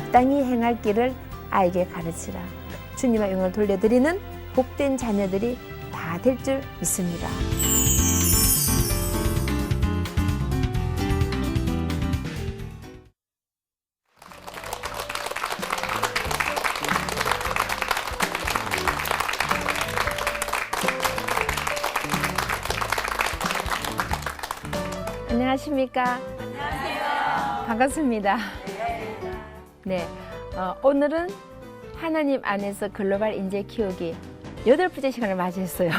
마땅히 행할 길을 아이에게 가르치라. 주님의 영광을 돌려드리는 복된 자녀들이 다 될 줄 믿습니다. 안녕하십니까? 안녕하세요. 반갑습니다. 네, 오늘은 하나님 안에서 글로벌 인재 키우기 8번째 시간을 맞이했어요.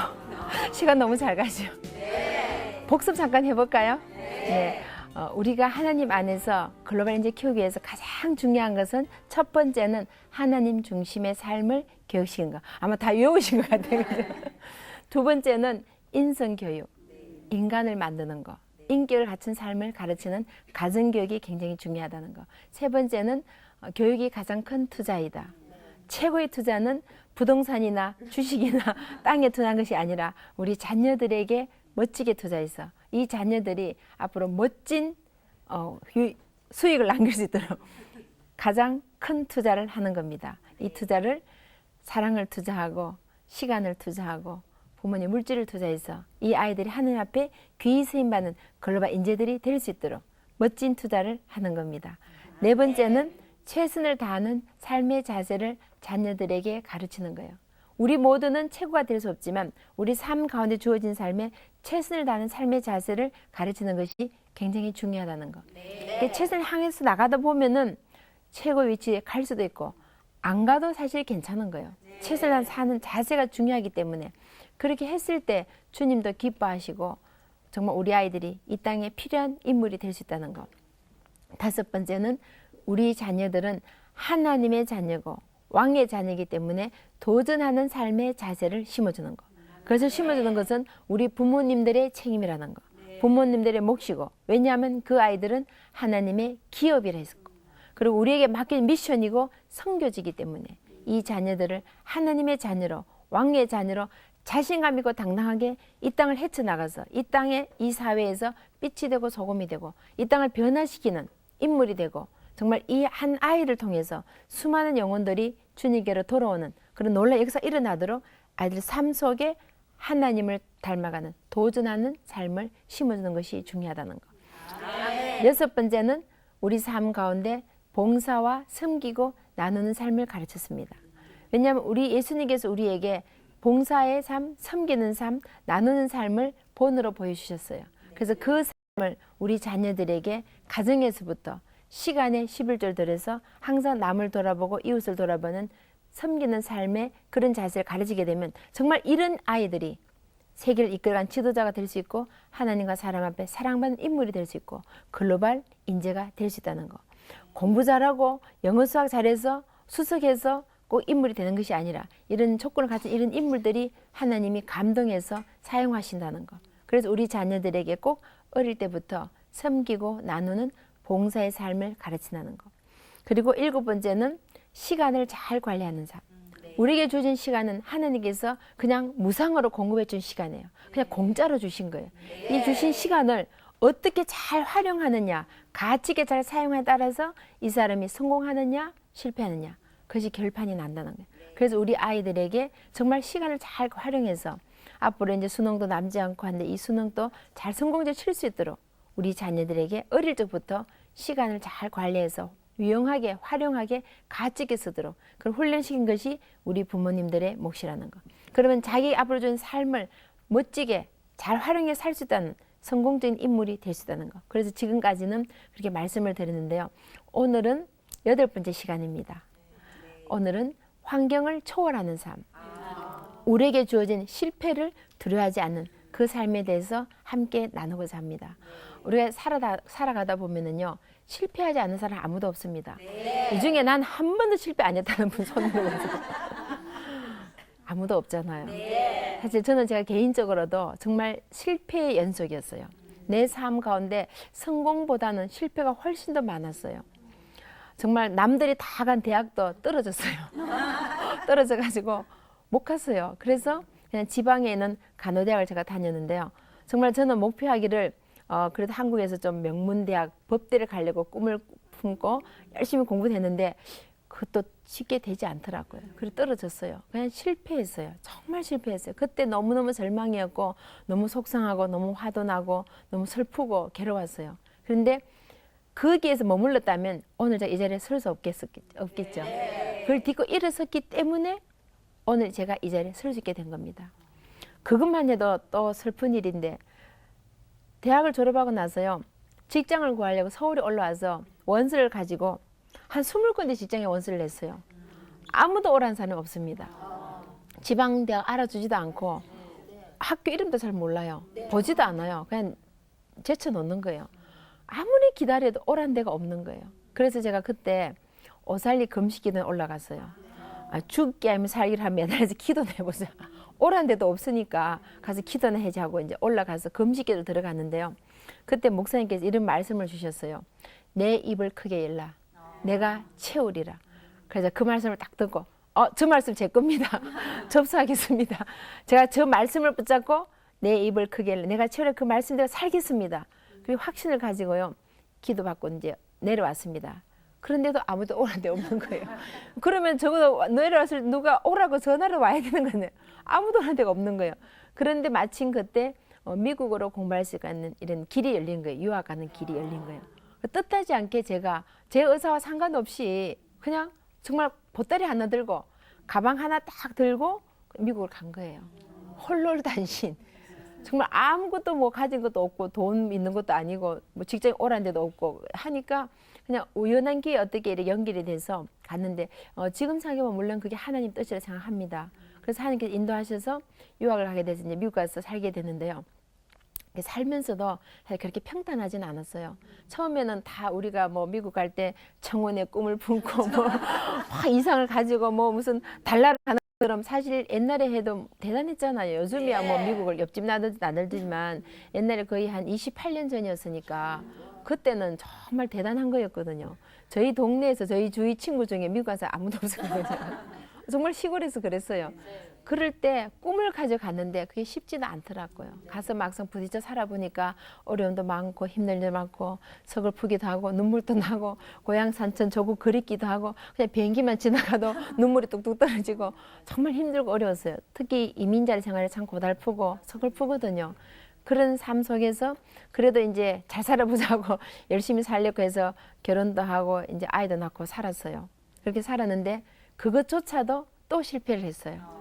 시간 너무 잘 가죠? 네. 복습 잠깐 해볼까요? 네. 우리가 하나님 안에서 글로벌 인재 키우기 위해서 가장 중요한 것은 첫 번째는 하나님 중심의 삶을 교육시키는 거. 아마 다 외우신 것 같아요. 두 번째는 인성교육, 인간을 만드는 거. 인격을 갖춘 삶을 가르치는 가정교육이 굉장히 중요하다는 거. 세 번째는 교육이 가장 큰 투자이다. 최고의 투자는 부동산이나 주식이나 땅에 투자한 것이 아니라 우리 자녀들에게 멋지게 투자해서 이 자녀들이 앞으로 멋진 수익을 남길 수 있도록 가장 큰 투자를 하는 겁니다. 이 투자를 사랑을 투자하고 시간을 투자하고 부모님 물질을 투자해서 이 아이들이 하나님 앞에 귀히 쓰임받는 글로벌 인재들이 될 수 있도록 멋진 투자를 하는 겁니다. 네 번째는 최선을 다하는 삶의 자세를 자녀들에게 가르치는 거예요. 우리 모두는 최고가 될 수 없지만 우리 삶 가운데 주어진 삶에 최선을 다하는 삶의 자세를 가르치는 것이 굉장히 중요하다는 거. 최선을 향해서 나가다 보면은 최고 위치에 갈 수도 있고 안 가도 사실 괜찮은 거예요. 최선을 다하는 자세가 중요하기 때문에 그렇게 했을 때 주님도 기뻐하시고 정말 우리 아이들이 이 땅에 필요한 인물이 될 수 있다는 것. 다섯 번째는 우리 자녀들은 하나님의 자녀고 왕의 자녀이기 때문에 도전하는 삶의 자세를 심어주는 것. 그래서 심어주는 것은 우리 부모님들의 책임이라는 것. 부모님들의 몫이고 왜냐하면 그 아이들은 하나님의 기업이라 했고 그리고 우리에게 맡긴 미션이고 선교지이기 때문에 이 자녀들을 하나님의 자녀로 왕의 자녀로 자신감 있고 당당하게 이 땅을 헤쳐나가서 이 땅에 이 사회에서 빛이 되고 소금이 되고 이 땅을 변화시키는 인물이 되고 정말 이 한 아이를 통해서 수많은 영혼들이 주님께로 돌아오는 그런 놀라운 역사가 일어나도록 아이들 삶 속에 하나님을 닮아가는 도전하는 삶을 심어주는 것이 중요하다는 것. 여섯 번째는 우리 삶 가운데 봉사와 섬기고 나누는 삶을 가르쳤습니다. 왜냐하면 우리 예수님께서 우리에게 봉사의 삶, 섬기는 삶, 나누는 삶을 본으로 보여주셨어요. 그래서 그 삶을 우리 자녀들에게 가정에서부터 시간에 11절 들여서 항상 남을 돌아보고 이웃을 돌아보는 섬기는 삶의 그런 자세를 가르치게 되면 정말 이런 아이들이 세계를 이끌어간 지도자가 될 수 있고 하나님과 사람 앞에 사랑받는 인물이 될 수 있고 글로벌 인재가 될 수 있다는 거. 공부 잘하고 영어 수학 잘해서 수석해서 꼭 인물이 되는 것이 아니라 이런 조건을 가진 이런 인물들이 하나님이 감동해서 사용하신다는 것. 그래서 우리 자녀들에게 꼭 어릴 때부터 섬기고 나누는 봉사의 삶을 가르치는 것. 그리고 일곱 번째는 시간을 잘 관리하는 삶. 우리에게 주어진 시간은 하나님께서 그냥 무상으로 공급해 준 시간이에요. 그냥 공짜로 주신 거예요. 이 주신 시간을 어떻게 잘 활용하느냐, 가치 있게 잘 사용에 따라서 이 사람이 성공하느냐, 실패하느냐, 그것이 결판이 난다는 거예요. 그래서 우리 아이들에게 정말 시간을 잘 활용해서 앞으로 이제 수능도 남지 않고 하는데 이 수능도 잘 성공적으로 칠 수 있도록 우리 자녀들에게 어릴 적부터 시간을 잘 관리해서 유용하게 활용하게 가치 있게 쓰도록 그걸 훈련시킨 것이 우리 부모님들의 몫이라는 것. 그러면 자기 앞으로 준 삶을 멋지게 잘 활용해 살 수 있다는 성공적인 인물이 될 수 있다는 것. 그래서 지금까지는 그렇게 말씀을 드렸는데요. 오늘은 8번째 시간입니다. 오늘은 환경을 초월하는 삶. 우리에게 주어진 실패를 두려워하지 않는 그 삶에 대해서 함께 나누고자 합니다. 우리가 살아가다 보면은요, 실패하지 않는 사람 아무도 없습니다. 이 중에 난 한 번도 실패 안 했다는 분 손 들어보세요. 아무도 없잖아요. 사실 저는 제가 개인적으로도 정말 실패의 연속이었어요. 내 삶 가운데 성공보다는 실패가 훨씬 더 많았어요. 정말 남들이 다 간 대학도 떨어졌어요. 떨어져가지고 못 갔어요. 그래서 그냥 지방에 있는 간호대학을 제가 다녔는데요. 정말 저는 목표하기를 그래도 한국에서 좀 명문대학 법대를 가려고 꿈을 품고 열심히 공부했는데 그것도 쉽게 되지 않더라고요. 그리고 떨어졌어요. 그냥 실패했어요. 정말 실패했어요. 그때 너무너무 절망이었고 너무 속상하고 너무 화도 나고 너무 슬프고 괴로웠어요. 그런데 거기에서 머물렀다면 오늘 제가 이 자리에 설 수 없겠죠. 그걸 딛고 일어섰기 때문에 오늘 제가 이 자리에 설 수 있게 된 겁니다. 그것만 해도 또 슬픈 일인데 대학을 졸업하고 나서요. 직장을 구하려고 서울에 올라와서 원서를 가지고 한 20군데 직장에 원서를 냈어요. 아무도 오라는 사람이 없습니다. 지방대학 알아주지도 않고 학교 이름도 잘 몰라요. 보지도 않아요. 그냥 제쳐놓는 거예요. 아무리 기다려도 오란 데가 없는 거예요. 그래서 제가 그때 오살리 금식기도에 올라갔어요. 죽기 아니면 살기를 하면 매달려서 기도해보세요. 오란 데도 없으니까 가서 기도나 해지 하고 이제 올라가서 금식기도 들어갔는데요. 그때 목사님께서 이런 말씀을 주셨어요. 내 입을 크게 열라. 내가 채우리라. 그래서 그 말씀을 딱 듣고 저 말씀 제 겁니다. 접수하겠습니다. 제가 저 말씀을 붙잡고 내 입을 크게 열라. 내가 채우리라. 그 말씀대로 살겠습니다. 그리고 확신을 가지고요. 기도받고 이제 내려왔습니다. 그런데도 아무도 오란 데 없는 거예요. 그러면 적어도 내려왔을 때 누가 오라고 전화를 와야 되는 거네요. 아무도 오란 데가 없는 거예요. 그런데 마침 그때 미국으로 공부할 수 있는 이런 길이 열린 거예요. 유학 가는 길이 열린 거예요. 뜻하지 않게 제가 제 의사와 상관없이 그냥 정말 보따리 하나 들고 가방 하나 딱 들고 미국을 간 거예요. 홀로단신. 정말 아무것도 뭐 가진 것도 없고 돈 있는 것도 아니고 뭐 직장에 오란 데도 없고 하니까 그냥 우연한 기회에 어떻게 이렇게 연결이 돼서 갔는데 지금 생각해보면 물론 그게 하나님 뜻이라 생각합니다. 그래서 하나님께서 인도하셔서 유학을 가게 돼서 이제 미국 가서 살게 됐는데요. 살면서도 그렇게 평탄하진 않았어요. 처음에는 다 우리가 뭐 미국 갈 때 청혼의 꿈을 품고 뭐 이상을 가지고 뭐 무슨 달나라 가는 사실 옛날에 해도 대단했잖아요. 요즘이야 뭐 미국을 옆집 나들지만 옛날에 거의 한 28년 전이었으니까 그때는 정말 대단한 거였거든요. 저희 동네에서 저희 주위 친구 중에 미국 가서 아무도 없었거든요. 정말 시골에서 그랬어요. 그럴 때 꿈을 가져갔는데 그게 쉽지는 않더라고요. 가서 막상 부딪혀 살아보니까 어려움도 많고 힘들 일도 많고 서글프기도 하고 눈물도 나고 고향 산천 조국 그립기도 하고 그냥 비행기만 지나가도 눈물이 뚝뚝 떨어지고 정말 힘들고 어려웠어요. 특히 이민자리 생활이 참 고달프고 서글프거든요. 그런 삶 속에서 그래도 이제 잘 살아보자고 열심히 살려고 해서 결혼도 하고 이제 아이도 낳고 살았어요. 그렇게 살았는데 그것조차도 또 실패를 했어요.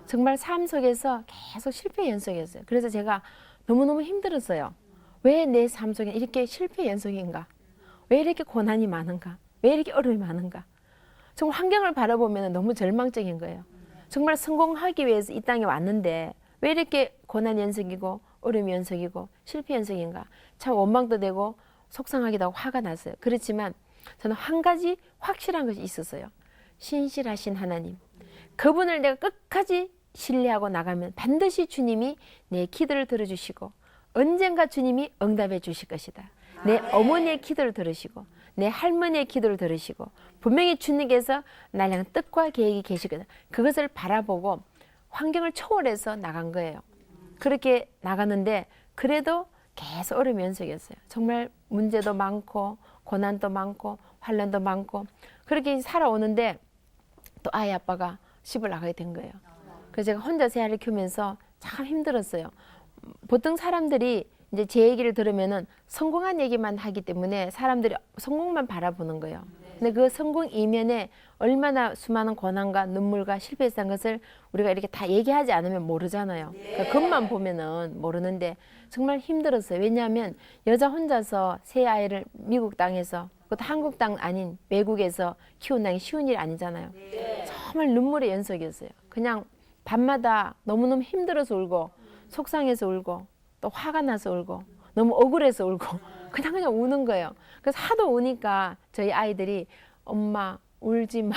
정말 삶 속에서 계속 실패 연속이었어요. 그래서 제가 너무너무 힘들었어요. 왜 내 삶 속에 이렇게 실패 연속인가? 왜 이렇게 고난이 많은가? 왜 이렇게 어려움이 많은가? 정말 환경을 바라보면 너무 절망적인 거예요. 정말 성공하기 위해서 이 땅에 왔는데 왜 이렇게 고난 연속이고 어려움 연속이고 실패 연속인가? 참 원망도 되고 속상하기도 하고 화가 났어요. 그렇지만 저는 한 가지 확실한 것이 있었어요. 신실하신 하나님. 그분을 내가 끝까지 신뢰하고 나가면 반드시 주님이 내 기도를 들어주시고 언젠가 주님이 응답해 주실 것이다. 내 어머니의 기도를 들으시고 내 할머니의 기도를 들으시고 분명히 주님께서 나를 향한 뜻과 계획이 계시거든. 그것을 바라보고 환경을 초월해서 나간 거예요. 그렇게 나가는데 그래도 계속 어려움 연속이었어요. 정말 문제도 많고 고난도 많고 환난도 많고 그렇게 살아오는데 또 아이 아빠가 시집을 나가게 된 거예요. 그래서 제가 혼자 세 아이를 키우면서 참 힘들었어요. 보통 사람들이 이제 제 얘기를 들으면은 성공한 얘기만 하기 때문에 사람들이 성공만 바라보는 거예요. 근데 그 성공 이면에 얼마나 수많은 고난과 눈물과 실패했던 것을 우리가 이렇게 다 얘기하지 않으면 모르잖아요. 그러니까 겉만 보면은 모르는데 정말 힘들었어요. 왜냐하면 여자 혼자서 세 아이를 미국 땅에서 그것도 한국 땅 아닌 외국에서 키운다는 게 쉬운 일이 아니잖아요. 정말 눈물의 연속이었어요. 그냥 밤마다 너무너무 힘들어서 울고 속상해서 울고 또 화가 나서 울고 너무 억울해서 울고 그냥 우는 거예요. 그래서 하도 우니까 저희 아이들이 엄마 울지 마.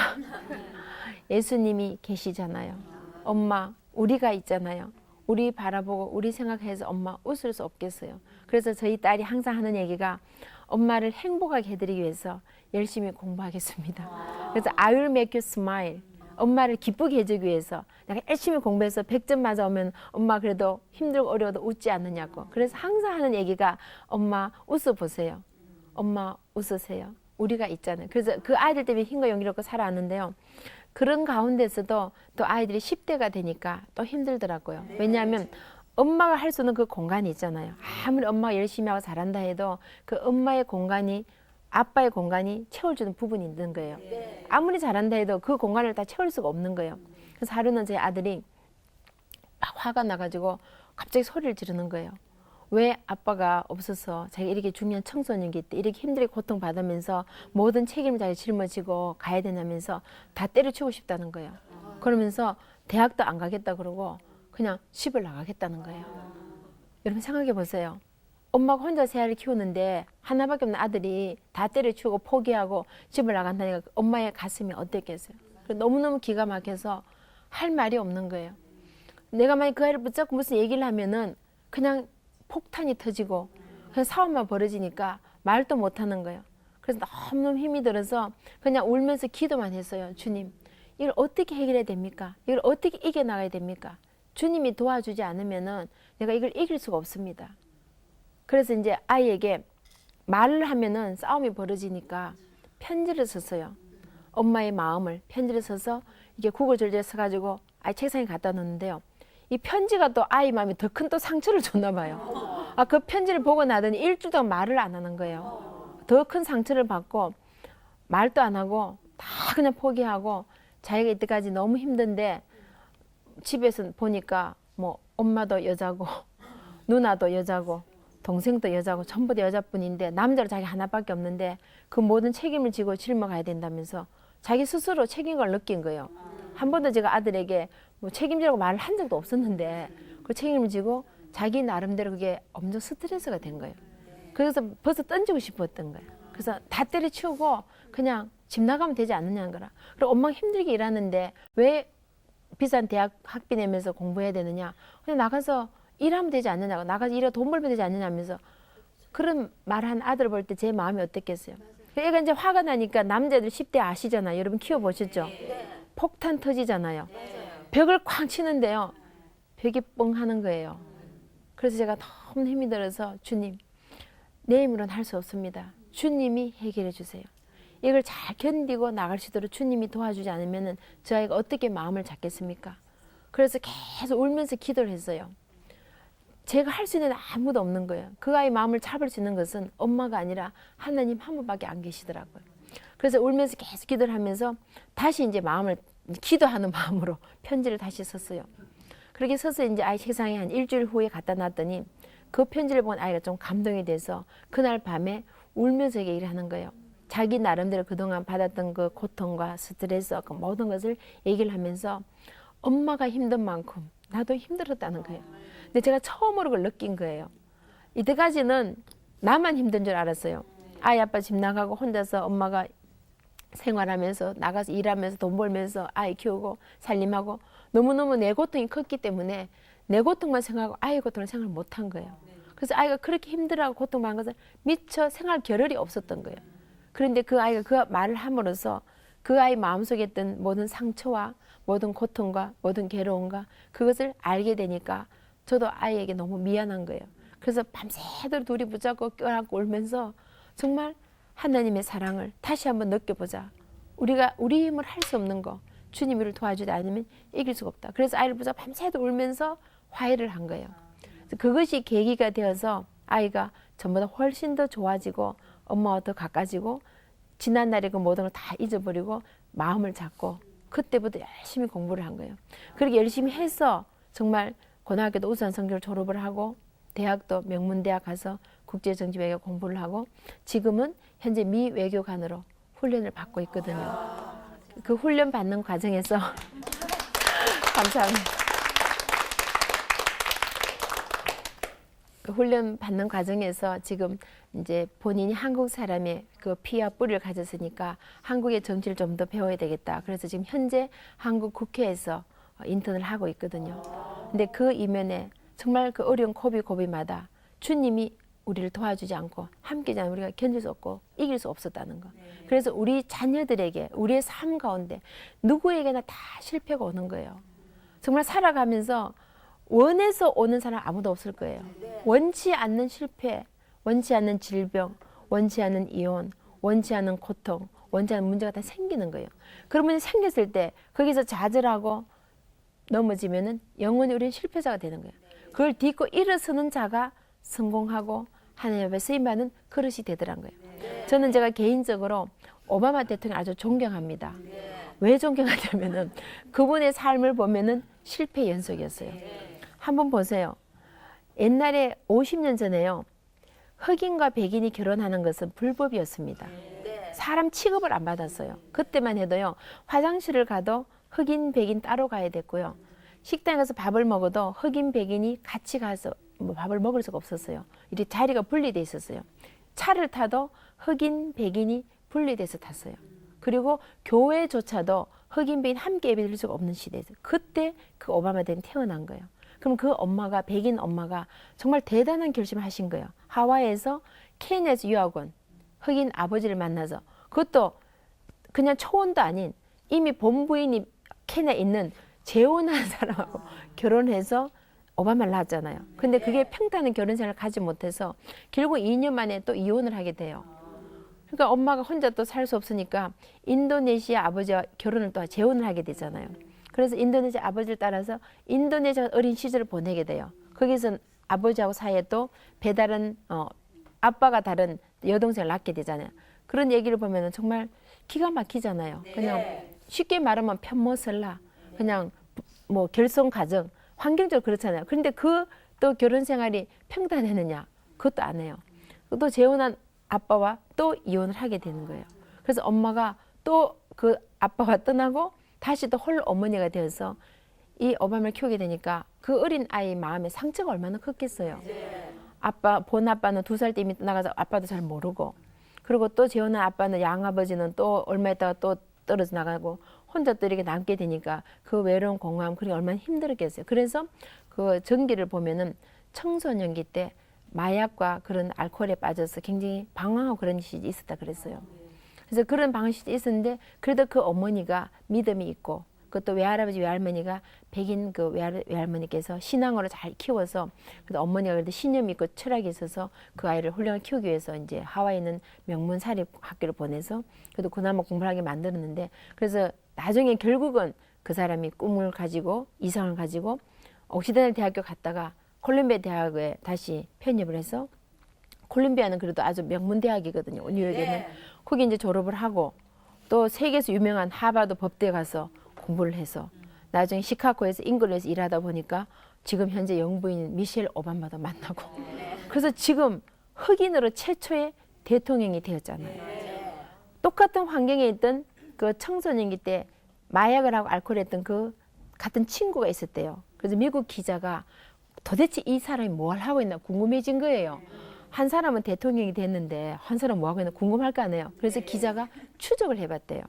예수님이 계시잖아요. 엄마 우리가 있잖아요. 우리 바라보고 우리 생각해서 엄마 웃을 수 없겠어요. 그래서 저희 딸이 항상 하는 얘기가 엄마를 행복하게 해드리기 위해서 열심히 공부하겠습니다. 그래서 I will make you smile. 엄마를 기쁘게 해주기 위해서 내가 열심히 공부해서 100점 맞아오면 엄마 그래도 힘들고 어려워도 웃지 않느냐고. 그래서 항상 하는 얘기가 엄마 웃어보세요. 엄마 웃으세요. 우리가 있잖아요. 그래서 그 아이들 때문에 힘과 용기를 얻고 살아왔는데요. 그런 가운데서도 또 아이들이 10대가 되니까 또 힘들더라고요. 왜냐하면 엄마가 할 수 있는 그 공간이 있잖아요. 아무리 엄마가 열심히 하고 잘한다 해도 그 엄마의 공간이 아빠의 공간이 채워주는 부분이 있는 거예요. 아무리 잘한다 해도 그 공간을 다 채울 수가 없는 거예요. 그래서 하루는 제 아들이 막 화가 나가지고 갑자기 소리를 지르는 거예요. 왜 아빠가 없어서 자기가 이렇게 중요한 청소년기 때 이렇게 힘들게 고통받으면서 모든 책임을 자기 짊어지고 가야 되냐면서 다 때려치우고 싶다는 거예요. 그러면서 대학도 안 가겠다 그러고 그냥 집을 나가겠다는 거예요. 여러분 생각해 보세요. 엄마가 혼자 세 아이를 키우는데 하나밖에 없는 아들이 다 때려치우고 포기하고 집을 나간다니까 엄마의 가슴이 어땠겠어요. 너무너무 기가 막혀서 할 말이 없는 거예요. 내가 만약 그 아이를 붙잡고 무슨 얘기를 하면은 그냥 폭탄이 터지고 그냥 싸움만 벌어지니까 말도 못하는 거예요. 그래서 너무너무 힘이 들어서 그냥 울면서 기도만 했어요. 주님, 이걸 어떻게 해결해야 됩니까? 이걸 어떻게 이겨나가야 됩니까? 주님이 도와주지 않으면은 내가 이걸 이길 수가 없습니다. 그래서 이제 아이에게 말을 하면은 싸움이 벌어지니까 편지를 썼어요. 엄마의 마음을 편지를 써서 이게 구글절제 써가지고 아이 책상에 갖다 놓는데요. 이 편지가 또 아이 마음에 더 큰 또 상처를 줬나 봐요. 아, 그 편지를 보고 나더니 일주일 동안 말을 안 하는 거예요. 더 큰 상처를 받고 말도 안 하고 다 그냥 포기하고 자기가 이때까지 너무 힘든데 집에서 보니까 뭐 엄마도 여자고 누나도 여자고 동생도 여자고 전부 다 여자뿐인데 남자로 자기 하나밖에 없는데 그 모든 책임을 지고 짊어가야 된다면서 자기 스스로 책임감을 느낀 거예요. 한 번도 제가 아들에게 뭐 책임지라고 말을 한 적도 없었는데 그 책임을 지고 자기 나름대로 그게 엄청 스트레스가 된 거예요. 그래서 벌써 던지고 싶었던 거예요. 그래서 다 때려치우고 그냥 집 나가면 되지 않느냐는 거라. 그리고 엄마가 힘들게 일하는데 왜 비싼 대학 학비 내면서 공부해야 되느냐. 그냥 나가서 일하면 되지 않느냐고. 나가서 일해 돈 벌면 되지 않느냐면서 그런 말한 아들을 볼 때 제 마음이 어땠겠어요. 애가 이제 화가 나니까 남자들 10대 아시잖아요. 여러분 키워보셨죠? 폭탄 터지잖아요. 벽을 쾅 치는데요. 벽이 뻥 하는 거예요. 그래서 제가 너무 힘이 들어서 주님, 내 힘으로는 할 수 없습니다. 주님이 해결해 주세요. 이걸 잘 견디고 나갈 수 있도록 주님이 도와주지 않으면 저 아이가 어떻게 마음을 잡겠습니까? 그래서 계속 울면서 기도를 했어요. 제가 할 수 있는 아무도 없는 거예요. 그 아이 마음을 잡을 수 있는 것은 엄마가 아니라 하나님 한 분밖에 안 계시더라고요. 그래서 울면서 계속 기도를 하면서 다시 이제 마음을 기도하는 마음으로 편지를 다시 썼어요. 그렇게 써서 이제 아이 책상에 한 일주일 후에 갖다 놨더니 그 편지를 본 아이가 좀 감동이 돼서 그날 밤에 울면서 얘기를 하는 거예요. 자기 나름대로 그동안 받았던 그 고통과 스트레스, 그 모든 것을 얘기를 하면서 엄마가 힘든 만큼 나도 힘들었다는 거예요. 근데 제가 처음으로 그걸 느낀 거예요. 이때까지는 나만 힘든 줄 알았어요. 아이 아빠 집 나가고 혼자서 엄마가 생활하면서 나가서 일하면서 돈 벌면서 아이 키우고 살림하고 너무너무 내 고통이 컸기 때문에 내 고통만 생각하고 아이 고통을 생각을 못한 거예요. 그래서 아이가 그렇게 힘들어하고 고통받는 것을 미처 생활 겨를이 없었던 거예요. 그런데 그 아이가 그 말을 함으로써 그 아이 마음속에 있던 모든 상처와 모든 고통과 모든 괴로움과 그것을 알게 되니까 저도 아이에게 너무 미안한 거예요. 그래서 밤새도록 둘이 붙잡고 껴안고 울면서 정말 하나님의 사랑을 다시 한번 느껴보자. 우리가 우리 힘을 할 수 없는 거 주님이 우리를 도와주지 않으면 이길 수가 없다. 그래서 아이를 붙잡고 밤새도록 울면서 화해를 한 거예요. 그것이 계기가 되어서 아이가 전보다 훨씬 더 좋아지고 엄마와 더 가까워지고 지난날의 그 모든 걸 다 잊어버리고 마음을 잡고 그때부터 열심히 공부를 한 거예요. 그렇게 열심히 해서 정말 고등학교도 우수한 성적을 졸업을 하고 대학도 명문대학 가서 국제정치외교 공부를 하고 지금은 현재 미 외교관으로 훈련을 받고 있거든요. 그 훈련 받는 과정에서 감사합니다. 그 훈련 받는 과정에서 지금 이제 본인이 한국 사람의 그 피와 뿌리를 가졌으니까 한국의 정치를 좀 더 배워야 되겠다. 그래서 지금 현재 한국 국회에서 인턴을 하고 있거든요. 근데 그 이면에 정말 그 어려운 고비고비마다 주님이 우리를 도와주지 않고 함께지 않으면 우리가 견딜 수 없고 이길 수 없었다는 거. 그래서 우리 자녀들에게 우리의 삶 가운데 누구에게나 다 실패가 오는 거예요. 정말 살아가면서 원해서 오는 사람 아무도 없을 거예요. 원치 않는 실패, 원치 않는 질병, 원치 않는 이혼, 원치 않은 고통, 원치 않은 문제가 다 생기는 거예요. 그러면 생겼을 때 거기서 좌절하고 넘어지면은 영원히 우리는 실패자가 되는 거예요. 그걸 딛고 일어서는 자가 성공하고 하나님 앞에 쓰임받는 그릇이 되더란 거예요. 저는 제가 개인적으로 오바마 대통령 아주 존경합니다. 왜 존경하냐면은 그분의 삶을 보면은 실패 연속이었어요. 한번 보세요. 옛날에 50년 전에요. 흑인과 백인이 결혼하는 것은 불법이었습니다. 사람 취급을 안 받았어요. 그때만 해도요. 화장실을 가도 흑인, 백인 따로 가야 됐고요. 식당에 가서 밥을 먹어도 흑인, 백인이 같이 가서 밥을 먹을 수가 없었어요. 이렇게 자리가 분리돼 있었어요. 차를 타도 흑인, 백인이 분리돼서 탔어요. 그리고 교회조차도 흑인, 백인 함께 예배드릴 수가 없는 시대에서 그때 그 오바마 대통령이 태어난 거예요. 그럼 그 엄마가 백인 엄마가 정말 대단한 결심을 하신 거예요. 하와이에서 케냐에서 유학 온 흑인 아버지를 만나서 그것도 그냥 초혼도 아닌 이미 본부인이 케냐에 있는 재혼한 사람하고 결혼해서 오바마를 낳았잖아요. 근데 그게 평탄한 결혼 생활을 가지 못해서 결국 2년 만에 또 이혼을 하게 돼요. 그러니까 엄마가 혼자 또 살 수 없으니까 인도네시아 아버지와 결혼을 또 재혼을 하게 되잖아요. 그래서 인도네시아 아버지를 따라서 인도네시아 어린 시절을 보내게 돼요. 거기서 아버지하고 사이에 또 배다른 아빠가 다른 여동생을 낳게 되잖아요. 그런 얘기를 보면 정말 기가 막히잖아요. 그냥 쉽게 말하면 편모설라 그냥 뭐 결손 가정 환경적으로 그렇잖아요. 그런데 그 또 결혼 생활이 평탄했느냐? 그것도 안 해요. 또 재혼한 아빠와 또 이혼을 하게 되는 거예요. 그래서 엄마가 또 그 아빠가 떠나고 다시 또 홀 어머니가 되어서 이 오바마를 키우게 되니까 그 어린 아이 마음에 상처가 얼마나 컸겠어요. 아빠 본 아빠는 2살 때 이미 떠나가서 아빠도 잘 모르고 그리고 또 재혼한 아빠는 양아버지는 또 얼마 있다가 또 떨어져 나가고 혼자 또 이렇게 남게 되니까 그 외로운 공허함 그게 얼마나 힘들었겠어요. 그래서 그 전기를 보면은 청소년기 때 마약과 그런 알코올에 빠져서 굉장히 방황하고 그런 시절이 있었다 그랬어요. 그래서 그런 방식이 있었는데 그래도 그 어머니가 믿음이 있고 그것도 외할아버지 외할머니가 백인 그 외할머니께서 신앙으로 잘 키워서 그래도 어머니가 그래도 신념이 있고 철학이 있어서 그 아이를 훌륭하게 키우기 위해서 이제 하와이에 있는 명문 사립 학교를 보내서 그래도 그나마 공부를 하게 만들었는데 그래서 나중에 결국은 그 사람이 꿈을 가지고 이상을 가지고 옥시드널 대학교 갔다가 콜롬비아 대학에 다시 편입을 해서 콜롬비아는 그래도 아주 명문 대학이거든요. 뉴욕에는 거기 이제 졸업을 하고 또 세계에서 유명한 하버드 법대에 가서 공부를 해서 나중에 시카고에서 잉글리에서 일하다 보니까 지금 현재 영부인 미셸 오바마도 만나고 그래서 지금 흑인으로 최초의 대통령이 되었잖아요. 똑같은 환경에 있던 그 청소년기 때 마약을 하고 알코올 했던 그 같은 친구가 있었대요. 그래서 미국 기자가 도대체 이 사람이 뭘 하고 있나 궁금해진 거예요. 한 사람은 대통령이 됐는데 한 사람은 뭐 하고 있나 궁금할 거 아니에요. 그래서 기자가 추적을 해봤대요.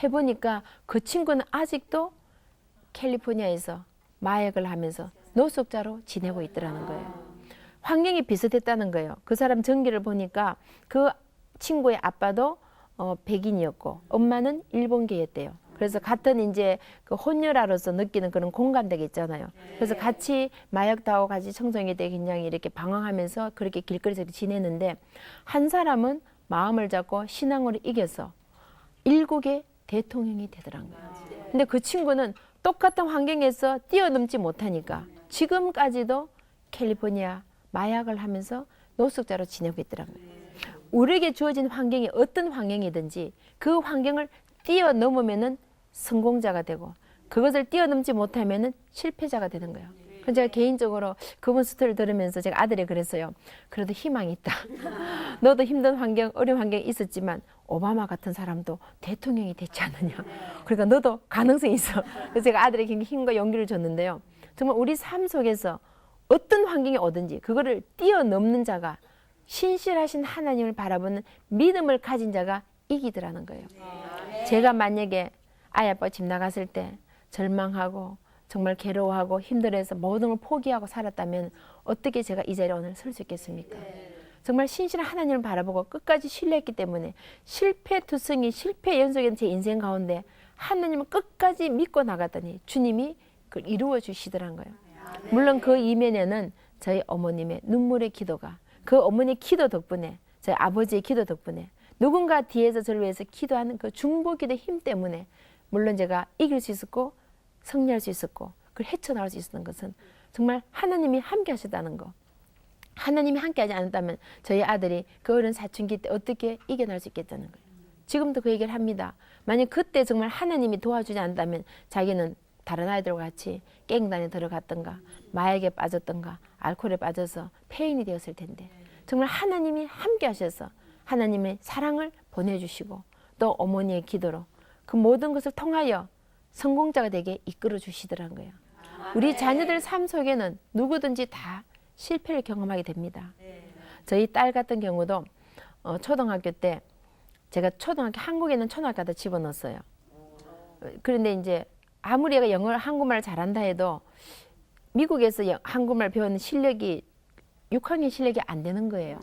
해보니까 그 친구는 아직도 캘리포니아에서 마약을 하면서 노숙자로 지내고 있더라는 거예요. 환경이 비슷했다는 거예요. 그 사람 전기를 보니까 그 친구의 아빠도 백인이었고 엄마는 일본계였대요. 그래서 같은 이제 그 혼혈아로서 느끼는 그런 공감대가 있잖아요. 그래서 같이 마약도 하고 같이 청소년기 때 굉장히 이렇게 방황하면서 그렇게 길거리에서 지내는데 한 사람은 마음을 잡고 신앙으로 이겨서 일국의 대통령이 되더란 거예요. 근데 그 친구는 똑같은 환경에서 뛰어넘지 못하니까 지금까지도 캘리포니아 마약을 하면서 노숙자로 지내고 있더란 거예요. 우리에게 주어진 환경이 어떤 환경이든지 그 환경을 뛰어넘으면은 성공자가 되고 그것을 뛰어넘지 못하면은 실패자가 되는 거예요. 그래서 제가 개인적으로 그분 스토리를 들으면서 제가 아들이 그랬어요. 그래도 희망이 있다. 너도 힘든 환경, 어려운 환경이 있었지만 오바마 같은 사람도 대통령이 됐지 않느냐. 그러니까 너도 가능성이 있어. 그래서 제가 아들에게 굉장히 힘과 용기를 줬는데요. 정말 우리 삶 속에서 어떤 환경이 오든지 그거를 뛰어넘는 자가 신실하신 하나님을 바라보는 믿음을 가진 자가 이기더라는 거예요. 제가 만약에 아이 아빠 집 나갔을 때 절망하고 정말 괴로워하고 힘들어해서 모든 걸 포기하고 살았다면 어떻게 제가 이 자리에 오늘 설 수 있겠습니까? 정말 신실한 하나님을 바라보고 끝까지 신뢰했기 때문에 실패투성이 실패 연속인 제 인생 가운데 하나님을 끝까지 믿고 나갔더니 주님이 그걸 이루어 주시더란 거예요. 물론 그 이면에는 저희 어머님의 눈물의 기도가 그 어머니의 기도 덕분에 저희 아버지의 기도 덕분에 누군가 뒤에서 저를 위해서 기도하는 그 중보기도의 힘 때문에 물론 제가 이길 수 있었고 승리할 수 있었고 그걸 헤쳐나갈 수 있었던 것은 정말 하나님이 함께 하셨다는 거. 하나님이 함께 하지 않았다면 저희 아들이 그 어린 사춘기 때 어떻게 이겨낼 수 있겠다는 거예요. 지금도 그 얘기를 합니다. 만약 그때 정말 하나님이 도와주지 않았다면 자기는 다른 아이들과 같이 깽단에 들어갔던가 마약에 빠졌던가 알코올에 빠져서 폐인이 되었을 텐데 정말 하나님이 함께 하셔서 하나님의 사랑을 보내주시고 또 어머니의 기도로 그 모든 것을 통하여 성공자가 되게 이끌어 주시더라는 거예요. 우리 자녀들 삶 속에는 누구든지 다 실패를 경험하게 됩니다. 저희 딸 같은 경우도 초등학교 때 제가 한국에는 초등학교에다 집어넣었어요. 그런데 이제 아무리 얘가 영어를 한국말을 잘한다 해도 미국에서 한국말 배우는 실력이 6학년 실력이 안 되는 거예요.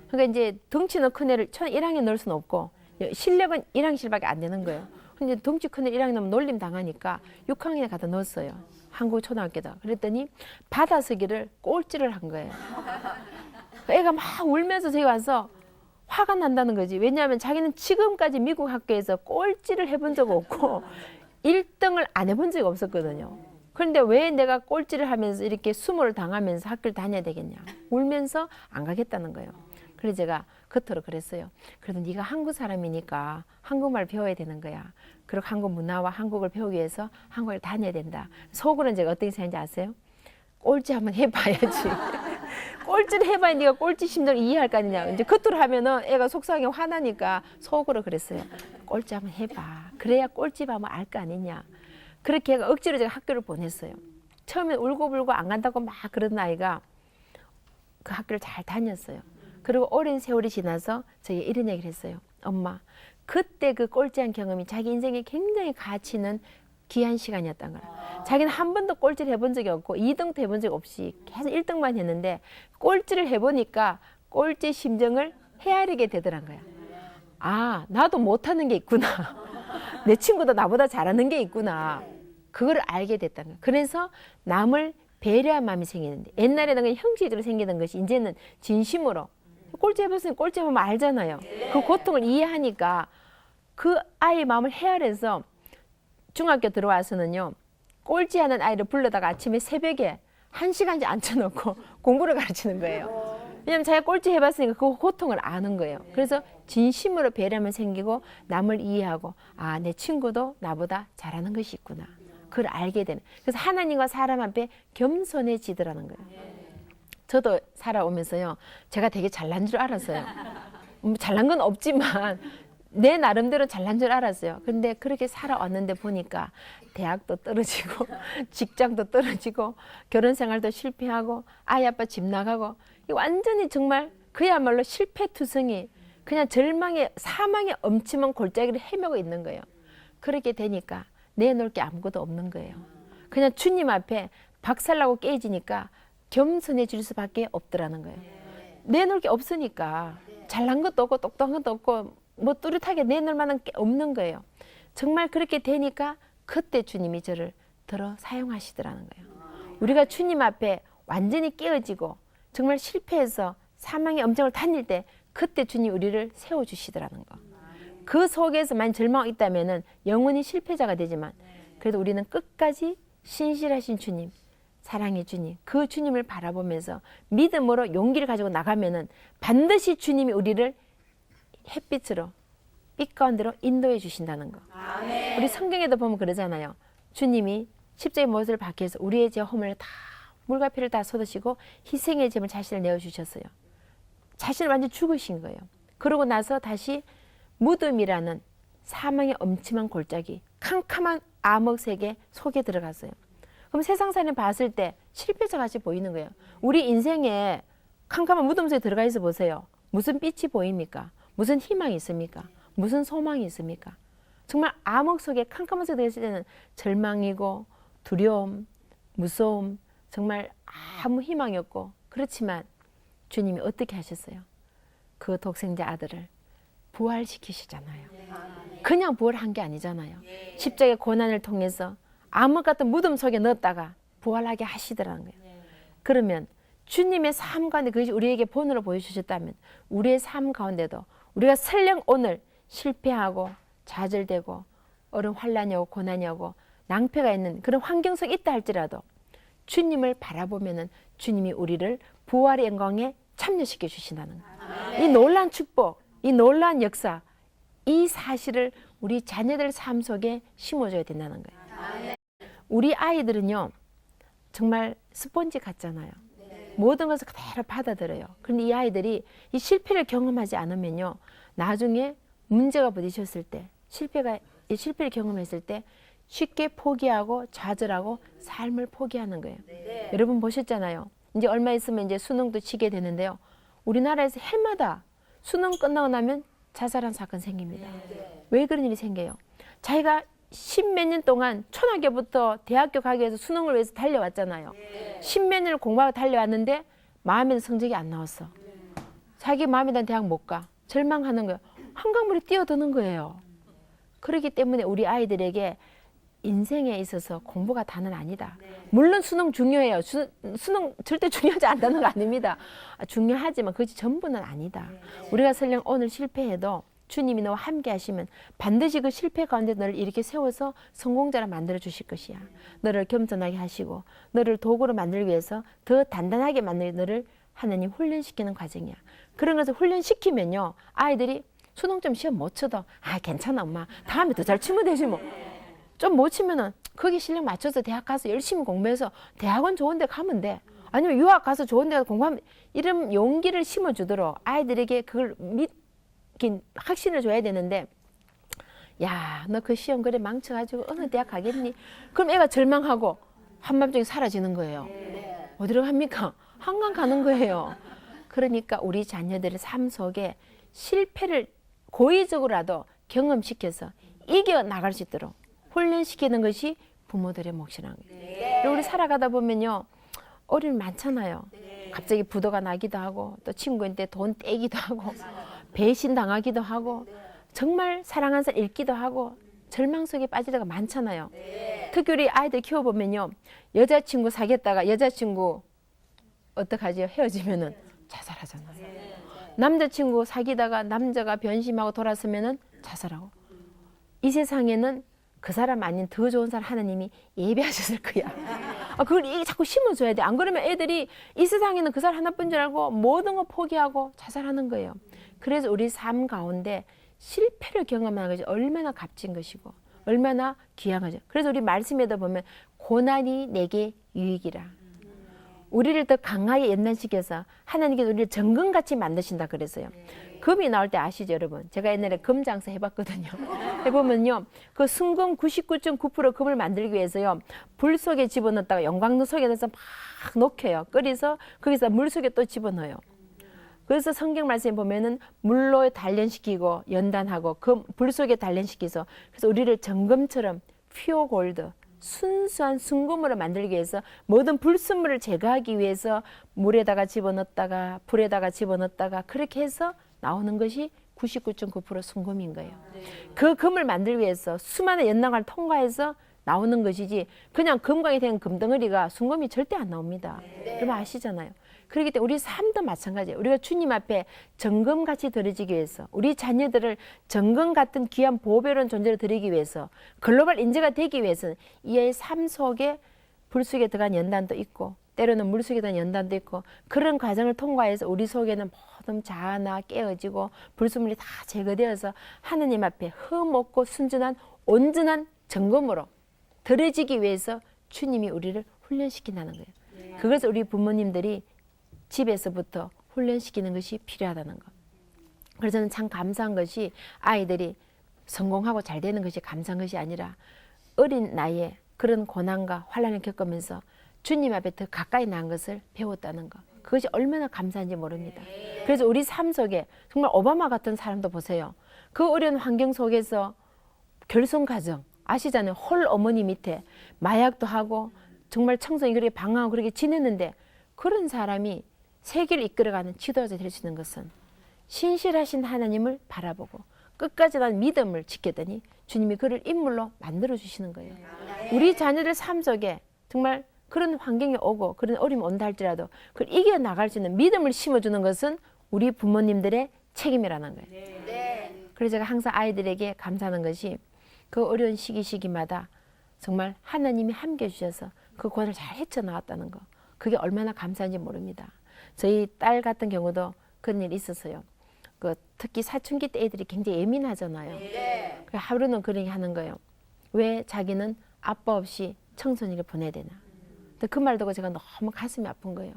그러니까 이제 덩치는 큰 애를 1학년 넣을 수는 없고 실력은 1학년씩밖에 안 되는 거예요. 근데 덩치 큰 애 1학년 넣으면 놀림 당하니까 6학년에 갖다 넣었어요. 한국 초등학교다. 그랬더니 받아서기를 꼴찌를 한 거예요. 애가 막 울면서 저기 와서 화가 난다는 거지. 왜냐하면 자기는 지금까지 미국 학교에서 꼴찌를 해본 적 없고 1등을 안 해본 적이 없었거든요. 그런데 왜 내가 꼴찌를 하면서 이렇게 수모를 당하면서 학교를 다녀야 되겠냐. 울면서 안 가겠다는 거예요. 그래서 제가 겉으로 그랬어요. 그래도 네가 한국 사람이니까 한국말 배워야 되는 거야. 그리고 한국 문화와 한국을 배우기 위해서 한국을 다녀야 된다. 속으로는 제가 어떻게 생각하는지 아세요? 꼴찌 한번 해봐야지. 꼴찌를 해봐야 네가 꼴찌 심정을 이해할 거 아니냐. 이제 겉으로 하면은 애가 속상하게 화나니까 속으로 그랬어요. 꼴찌 한번 해봐. 그래야 꼴찌 하면 알 거 아니냐. 그렇게 해가 억지로 제가 학교를 보냈어요. 처음에 울고불고 안 간다고 막 그러던 아이가 그 학교를 잘 다녔어요. 그리고 오랜 세월이 지나서 저희가 이런 얘기를 했어요. 엄마, 그때 그 꼴찌한 경험이 자기 인생에 굉장히 가치 있는 귀한 시간이었던 거야. 자기는 한 번도 꼴찌를 해본 적이 없고 2등도 해본 적 없이 계속 1등만 했는데 꼴찌를 해보니까 꼴찌 심정을 헤아리게 되더란 거야. 아, 나도 못하는 게 있구나. 내 친구도 나보다 잘하는 게 있구나. 그걸 알게 됐다는 거야. 그래서 남을 배려한 마음이 생기는데 옛날에는 그냥 형식적으로 생기던 것이 이제는 진심으로 꼴찌 해봤으니 꼴찌 해보면 알잖아요. 그 고통을 이해하니까 그 아이의 마음을 헤아려서 중학교 들어와서는요. 꼴찌하는 아이를 불러다가 아침에 새벽에 1시간씩 앉혀놓고 공부를 가르치는 거예요. 왜냐하면 자기가 꼴찌 해봤으니까 그 고통을 아는 거예요. 그래서 진심으로 배려하면 생기고 남을 이해하고 아, 내 친구도 나보다 잘하는 것이 있구나. 그걸 알게 되는. 그래서 하나님과 사람 앞에 겸손해지더라는 거예요. 저도 살아오면서요. 제가 되게 잘난 줄 알았어요. 잘난 건 없지만 내 나름대로 잘난 줄 알았어요. 근데 그렇게 살아왔는데 보니까 대학도 떨어지고 직장도 떨어지고 결혼 생활도 실패하고 아이 아빠 집 나가고 완전히 정말 그야말로 실패투성이 그냥 절망의 사망의 엄침한 골짜기를 헤매고 있는 거예요. 그렇게 되니까 내놓을 게 아무것도 없는 거예요. 그냥 주님 앞에 박살나고 깨지니까 겸손해질 수밖에 없더라는 거예요. 내놓을 게 없으니까 잘난 것도 없고 똑똑한 것도 없고 뭐 뚜렷하게 내놓을 만한 게 없는 거예요. 정말 그렇게 되니까 그때 주님이 저를 들어 사용하시더라는 거예요. 우리가 주님 앞에 완전히 깨어지고 정말 실패해서 사망의 엄정을 다닐 때 그때 주님 우리를 세워주시더라는 거. 그 속에서 만약 절망이 있다면 영원히 실패자가 되지만 그래도 우리는 끝까지 신실하신 주님, 사랑의 주님, 그 주님을 바라보면서 믿음으로 용기를 가지고 나가면은 반드시 주님이 우리를 햇빛으로 빛 가운데로 인도해 주신다는 거. 아멘. 우리 성경에도 보면 그러잖아요. 주님이 십자가의 못을 박기 위해서 우리의 죄 허물을 다 물과 피를 다 쏟으시고 희생의 제물 자신을 내어주셨어요. 자신을 완전 죽으신 거예요. 그러고 나서 다시 무덤이라는 사망의 엄침한 골짜기, 캄캄한 암흑 세계 속에 들어갔어요. 그럼 세상 사람이 봤을 때 실패자 같이 보이는 거예요. 우리 인생에 캄캄한 무덤 속에 들어가 있어 보세요. 무슨 빛이 보입니까? 무슨 희망이 있습니까? 무슨 소망이 있습니까? 정말 암흑 속에 캄캄한 속에 들어있을 때는 절망이고 두려움, 무서움, 정말 아무 희망이 없고 그렇지만 주님이 어떻게 하셨어요? 그 독생자 아들을 부활시키시잖아요. 그냥 부활한 게 아니잖아요. 십자가의 고난을 통해서 암흑 같은 무덤 속에 넣었다가 부활하게 하시더라는 거예요. 그러면 주님의 삶 가운데 그것이 우리에게 본으로 보여주셨다면 우리의 삶 가운데도 우리가 설령 오늘 실패하고 좌절되고 어려운 환란이 오고 고난이 오고 낭패가 있는 그런 환경 속에 있다 할지라도 주님을 바라보면은 주님이 우리를 부활의 영광에 참여시켜 주신다는 거예요. 이 놀라운 축복, 이 놀라운 역사, 이 사실을 우리 자녀들 삶 속에 심어줘야 된다는 거예요. 우리 아이들은요 정말 스폰지 같잖아요. 모든 것을 그대로 받아들여요. 그런데 이 아이들이 이 실패를 경험하지 않으면요 나중에 문제가 부딪혔을 때 실패를 경험했을 때 쉽게 포기하고 좌절하고 삶을 포기하는 거예요. 여러분 보셨잖아요. 이제 얼마 있으면 이제 수능도 치게 되는데요. 우리나라에서 해마다 수능 끝나고 나면 자살한 사건 생깁니다. 왜 그런 일이 생겨요? 자기가 십몇 년 동안 초등학교부터 대학교 가기 위해서 수능을 위해서 달려왔잖아요. 십몇 년을 공부하고 달려왔는데 마음에 드는 성적이 안 나왔어. 자기 마음에 드는 대학 못 가. 절망하는 거예요. 한강물에 뛰어드는 거예요. 그렇기 때문에 우리 아이들에게 인생에 있어서 공부가 다는 아니다. 물론 수능 중요해요. 수능 절대 중요하지 않다는 거 아닙니다. 중요하지만 그것이 전부는 아니다. 우리가 설령 오늘 실패해도 주님이 너와 함께 하시면 반드시 그 실패 가운데 너를 이렇게 세워서 성공자로 만들어 주실 것이야. 너를 겸손하게 하시고 너를 도구로 만들기 위해서 더 단단하게 만들 너를 하나님 훈련시키는 과정이야. 그런 것을 훈련시키면요 아이들이 수능점 시험 못 쳐도 괜찮아 엄마 다음에 더 잘 치면 되지 뭐. 좀 못 치면은 거기 실력 맞춰서 대학 가서 열심히 공부해서 대학원 좋은 데 가면 돼. 아니면 유학 가서 좋은 데 가서 공부하면 이런 용기를 심어주도록 아이들에게 그걸 확신을 줘야 되는데 야, 너 그 시험 그래 망쳐가지고 어느 대학 가겠니? 그럼 애가 절망하고 한밤중에 사라지는 거예요. 어디로 갑니까? 한강 가는 거예요. 그러니까 우리 자녀들의 삶 속에 실패를 고의적으로라도 경험시켜서 이겨나갈 수 있도록 훈련시키는 것이 부모들의 몫이라는 거예요. 우리 살아가다 보면요 어려움이 많잖아요. 갑자기 부도가 나기도 하고 또 친구한테 돈 떼기도 하고 배신당하기도 하고 정말 사랑하는 사람 잃기도 하고 절망 속에 빠질 때가 많잖아요. 특히 우리 아이들 키워보면요 여자친구 사귀었다가 여자친구 어떡하죠? 헤어지면은 자살하잖아요. 남자친구 사귀다가 남자가 변심하고 돌아서면은 자살하고. 이 세상에는 그 사람 아닌 더 좋은 사람 하나님이 예배하셨을 거야. 그걸 자꾸 심어줘야 돼. 안 그러면 애들이 이 세상에는 그 사람 하나뿐인 줄 알고 모든 거 포기하고 자살하는 거예요. 그래서 우리 삶 가운데 실패를 경험하는 것이 얼마나 값진 것이고 얼마나 귀한 거죠. 그래서 우리 말씀에도 보면 고난이 내게 유익이라. 우리를 더 강하게 연단시켜서 하나님께서 우리를 정금같이 만드신다 그랬어요. 금이 나올 때 아시죠 여러분? 제가 옛날에 금 장사 해봤거든요. 해보면요 그 순금 99.9% 금을 만들기 위해서요 불 속에 집어넣었다가 영광로 속에 넣어서 막 녹여요. 끓여서 거기서 물 속에 또 집어넣어요. 그래서 성경 말씀에 보면은 물로 단련시키고 연단하고 불 속에 단련시켜서 그래서 우리를 정금처럼 퓨어 골드 순수한 순금으로 만들기 위해서 모든 불순물을 제거하기 위해서 물에다가 집어넣었다가 불에다가 집어넣었다가 그렇게 해서 나오는 것이 99.9% 순금인 거예요. 그 금을 만들기 위해서 수많은 연낭을 통과해서 나오는 것이지 그냥 금광이 된 금덩어리가 순금이 절대 안 나옵니다. 여러분 아시잖아요. 그렇기 때문에 우리 삶도 마찬가지예요. 우리가 주님 앞에 정금같이 드려지기 위해서 우리 자녀들을 정금 같은 귀한 보배로운 존재로 드리기 위해서 글로벌 인재가 되기 위해서는 이의 삶 속에 불 속에 들어간 연단도 있고 때로는 물 속에 들어간 연단도 있고 그런 과정을 통과해서 우리 속에는 모든 자아나 깨어지고 불순물이 다 제거되어서 하느님 앞에 흠없고 순전한 온전한 정금으로 드려지기 위해서 주님이 우리를 훈련시킨다는 거예요. 그것을 우리 부모님들이 집에서부터 훈련시키는 것이 필요하다는 것. 그래서 저는 참 감사한 것이 아이들이 성공하고 잘 되는 것이 감사한 것이 아니라 어린 나이에 그런 고난과 환난을 겪으면서 주님 앞에 더 가까이 나은 것을 배웠다는 것. 그것이 얼마나 감사한지 모릅니다. 그래서 우리 삶 속에 정말 오바마 같은 사람도 보세요. 그 어려운 환경 속에서 결손 가정 아시잖아요. 홀 어머니 밑에 마약도 하고 정말 청소년 그렇게 방황하고 그렇게 지냈는데 그런 사람이 세계를 이끌어가는 지도자 될 수 있는 것은 신실하신 하나님을 바라보고 끝까지 난 믿음을 지켰더니 주님이 그를 인물로 만들어 주시는 거예요. 우리 자녀들 삶 속에 정말 그런 환경이 오고 그런 어려움이 온다 할지라도 그걸 이겨나갈 수 있는 믿음을 심어주는 것은 우리 부모님들의 책임이라는 거예요. 그래서 제가 항상 아이들에게 감사하는 것이 그 어려운 시기마다 정말 하나님이 함께 해주셔서 그 고난을 잘 헤쳐나왔다는 거. 그게 얼마나 감사한지 모릅니다. 저희 딸 같은 경우도 그런 일이 있었어요. 특히 사춘기 때 애들이 굉장히 예민하잖아요. 하루는 그런 얘기 하는 거예요. 왜 자기는 아빠 없이 청소년을 보내야 되나. 근데 그 말 듣고 제가 너무 가슴이 아픈 거예요.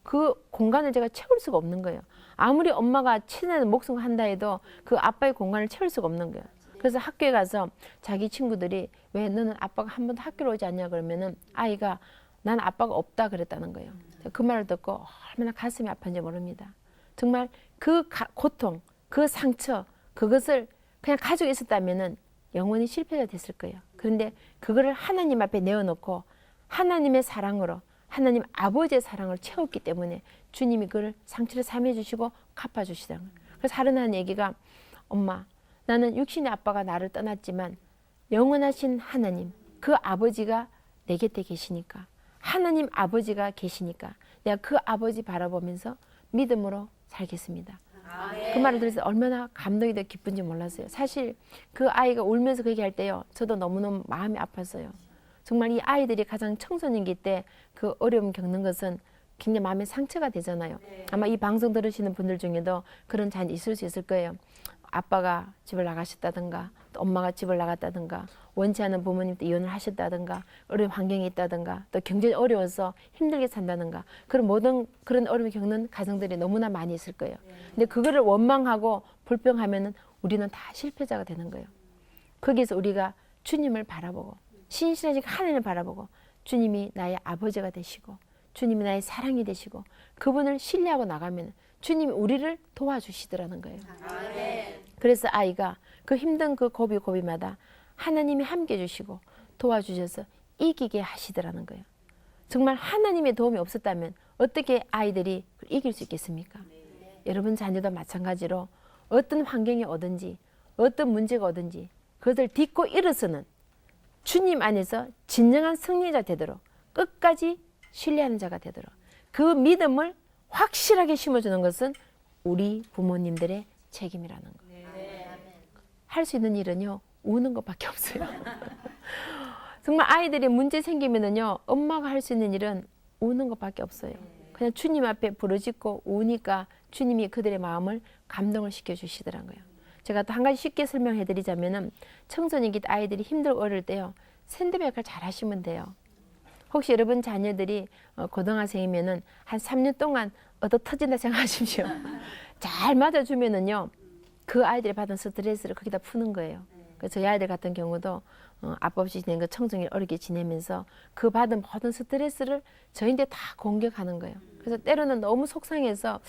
그 공간을 제가 채울 수가 없는 거예요. 아무리 엄마가 친한 목숨 한다 해도 그 아빠의 공간을 채울 수가 없는 거예요. 그래서 학교에 가서 자기 친구들이 왜 너는 아빠가 한 번도 학교로 오지 않냐 그러면은 아이가 난 아빠가 없다 그랬다는 거예요. 그 말을 듣고 얼마나 가슴이 아픈지 모릅니다. 정말 그 고통, 그 상처, 그것을 그냥 가지고 있었다면은 영원히 실패가 됐을 거예요. 그런데 그거를 하나님 앞에 내어놓고 하나님의 사랑으로 하나님 아버지의 사랑을 채웠기 때문에 주님이 그걸 상처를 삼해 주시고 갚아 주시다는 거예요. 그래서 하루는 얘기가 엄마 나는 육신의 아빠가 나를 떠났지만 영원하신 하나님 그 아버지가 내 곁에 계시니까 하나님 아버지가 계시니까 내가 그 아버지 바라보면서 믿음으로 살겠습니다. 그 말을 들어서 얼마나 감동이 더 기쁜지 몰랐어요. 사실 그 아이가 울면서 그 얘기할 때요. 저도 너무너무 마음이 아팠어요. 정말 이 아이들이 가장 청소년기 때 그 어려움 겪는 것은 굉장히 마음에 상처가 되잖아요. 아마 이 방송 들으시는 분들 중에도 그런 자녀 있을 수 있을 거예요. 아빠가 집을 나가셨다든가 또 엄마가 집을 나갔다든가 원치 않는 부모님도 이혼을 하셨다든가 어려운 환경에 있다든가 또 경제가 어려워서 힘들게 산다든가 그런 모든 그런 어려움을 겪는 가정들이 너무나 많이 있을 거예요. 근데 그거를 원망하고 불평하면은 우리는 다 실패자가 되는 거예요. 거기서 우리가 주님을 바라보고 신실하신 하나님을 바라보고 주님이 나의 아버지가 되시고 주님이 나의 사랑이 되시고 그분을 신뢰하고 나가면 주님이 우리를 도와주시더라는 거예요. 그래서 아이가 그 힘든 그 고비고비마다 하나님이 함께 해주시고 도와주셔서 이기게 하시더라는 거예요. 정말 하나님의 도움이 없었다면 어떻게 아이들이 이길 수 있겠습니까? 여러분 자녀도 마찬가지로 어떤 환경이 오든지 어떤 문제가 오든지 그것을 딛고 일어서는 주님 안에서 진정한 승리자 되도록 끝까지 신뢰하는 자가 되도록 그 믿음을 확실하게 심어주는 것은 우리 부모님들의 책임이라는 거예요. 할 수 있는 일은요 우는 것밖에 없어요. 정말 아이들이 문제 생기면은요 엄마가 할 수 있는 일은 우는 것밖에 없어요. 그냥 주님 앞에 부르짖고 우니까 주님이 그들의 마음을 감동을 시켜주시더란 거예요. 제가 또 한 가지 쉽게 설명해 드리자면은 청소년기 아이들이 힘들고 어릴 때요 샌드백을 잘 하시면 돼요. 혹시 여러분 자녀들이 고등학생이면은 한 3년 동안 얻어 터진다 생각하십시오. 잘 맞아주면은요 그 아이들이 받은 스트레스를 거기다 푸는 거예요. 그래서 저희 아이들 같은 경우도 아빠 없이 지낸 그 청소년기 어렵게 지내면서 그 받은 모든 스트레스를 저희한테 다 공격하는 거예요. 그래서 때로는 너무 속상해서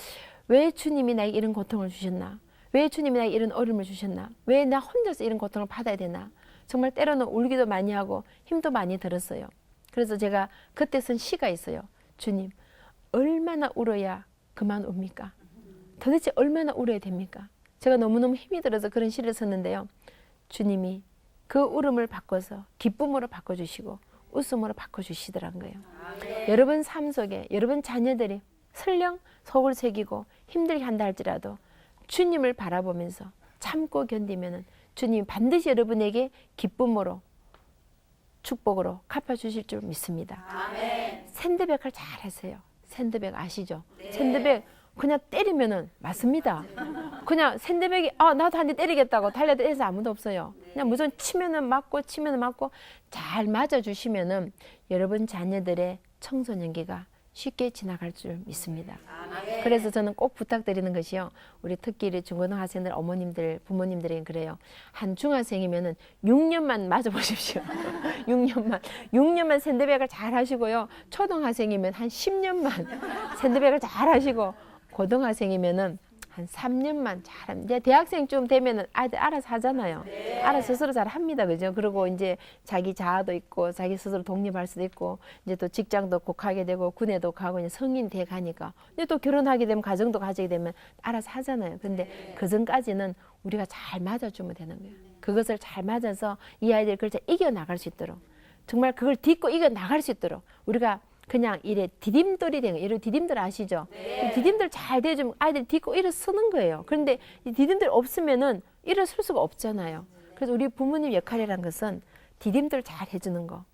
왜 주님이 나에게 이런 고통을 주셨나? 왜 주님이 나에게 이런 어려움을 주셨나? 왜 나 혼자서 이런 고통을 받아야 되나? 정말 때로는 울기도 많이 하고 힘도 많이 들었어요. 그래서 제가 그때 쓴 시가 있어요. 주님, 얼마나 울어야 그만 웁니까? 도대체 얼마나 울어야 됩니까? 제가 너무너무 힘이 들어서 그런 시를 썼는데요. 주님이 그 울음을 바꿔서 기쁨으로 바꿔주시고 웃음으로 바꿔주시더란 거예요. 여러분 삶 속에 여러분 자녀들이 설령 속을 새기고 힘들게 한다 할지라도 주님을 바라보면서 참고 견디면은 주님이 반드시 여러분에게 기쁨으로 축복으로 갚아주실 줄 믿습니다. 아멘. 샌드백을 잘 하세요. 샌드백 아시죠? 네. 샌드백 그냥 때리면은 맞습니다. 그냥 샌드백이 나도 한 대 때리겠다고 달려도 해서 아무도 없어요. 그냥 무조건 치면은 맞고 잘 맞아주시면은 여러분 자녀들의 청소년기가 쉽게 지나갈 줄 믿습니다. 그래서 저는 꼭 부탁드리는 것이요. 우리 특히 우리 중고등학생들 어머님들 부모님들에게 그래요. 한 중학생이면은 6년만 맞아보십시오. 6년만 샌드백을 잘 하시고요. 초등학생이면 한 10년만 샌드백을 잘 하시고 고등학생이면은 한 3년만 잘하면 이제 대학생쯤 되면은 아이들 알아서 하잖아요. 네. 알아서 스스로 잘 합니다. 그죠? 그리고 이제 자기 자아도 있고 자기 스스로 독립할 수도 있고 이제 또 직장도 꼭 하게 되고 군에도 가고 이제 성인 돼 가니까 이제 또 결혼하게 되면 가정도 가지게 되면 알아서 하잖아요. 근데 네. 그 전까지는 우리가 잘 맞아주면 되는 거예요. 그것을 잘 맞아서 이 아이들이 그걸 잘 이겨나갈 수 있도록 정말 그걸 딛고 이겨나갈 수 있도록 우리가 그냥 이래 디딤돌이 되는 거예요. 디딤돌 아시죠? 네. 디딤돌 잘 대주면 아이들이 딛고 일어서는 거예요. 그런데 이 디딤돌 없으면은 일어설 수가 없잖아요. 그래서 우리 부모님 역할이라는 것은 디딤돌 잘 해주는 거,